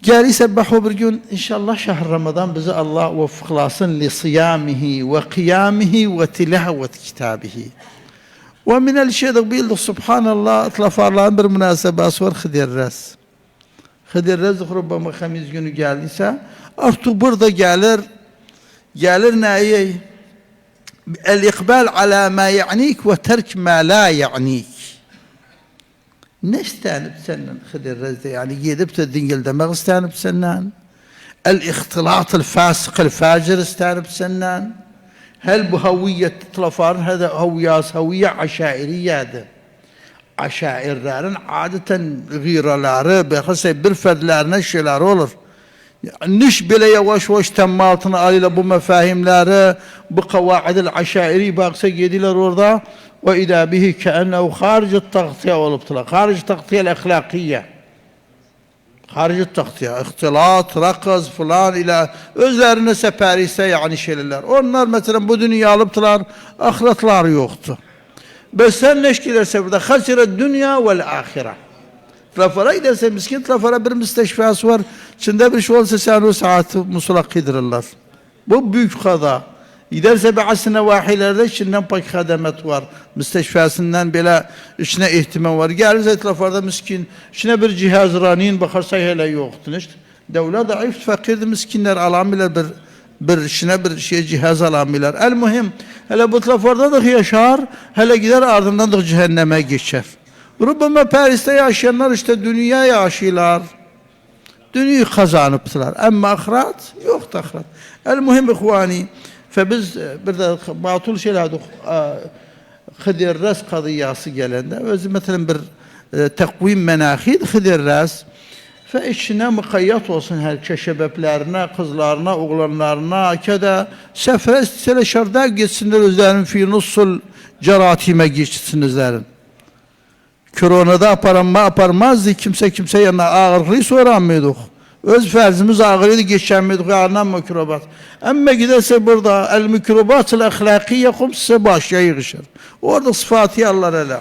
Gelirse bahu bir gün inşallah şehr Ramazan bizi Allah veffıklasın li siyamihi ve kıyamihi ve tilavet kitabihi. Ve minel şeyde bildik subhanallah ıtlafarların bir münasebası var Hıdırrez. Hıdırrez rubbama hamiz günü geldiyse artık burada gelir neye? El-ikbal ala ma ya'nik ve terk ma la ya'nik. Ne istenip senden Hıdırrez'de yani gidip de dingil demek istenip senden. El-ihtilat el-fasık el-facir istenip senden. Hel bu haviyet tılafarın hada haviye aşairiyedir. Aşairlerin adeten gıyraları, behası bir ferdlerine şeyler olur. Niş bile yavaş yavaş temmatını alıyla bu mefahimleri, bu kavaidil aşairi baksa gediler orada ve idâ bihi keennehu harici taktiye oluptular. Harici taktiye ahlakiye. Harici taktiye, ihtilat, rakız falan ile özlerine seperiyse yani şeyler. Onlar mesela bu dünya alıptılar, ahiretleri yoktu. Sen ne işkilerse burada hasire dünya vel ahire. Tlafara giderse miskin, tlafara bir müsteşfası var. İçinde bir şey olsa sen o saati musulak yedirirler. Bu büyük kada. Giderse bazı vahilerde içinden pek hademet var. Müsteşfasından bile içine ihtimam var. Gelirse tlafada miskin, içine bir cihaz ranin bakarsa hele yoktu. İşte devlet zayıf, fakirdi miskinler alamiler bir işine bir şey cihaz alamiler. El muhim, hele bu tlafada da yaşar, hele gider ardından da cehenneme geçer. Rubbama Paris'te yaşayanlar işte dünya yaşıyorlar. Dünyayı kazanıptılar. Ama ahiret yok da ahiret. El muhim ihvani. Biz bir de batıl şeyler Hıdırrez kadıyası gelende özü mesela bir takvim menahid Hıdırrez ve içine mukayyat olsun her şebeplerine, kızlarına, oğlanlarına keda sefere istesele şarda geçsinler özlerin fi nussul ceratime geçsinizlerin. Koronada aparmazdı kimse yanına ağırlığı soramıyorduk. Öz ferzimiz ağırlıydı geçemiyorduk ağırlan mikrobat. Ama giderse burada el mikrobat-ı ahlakiye kumse başa yığışır. Orada sıfatı Allah hele.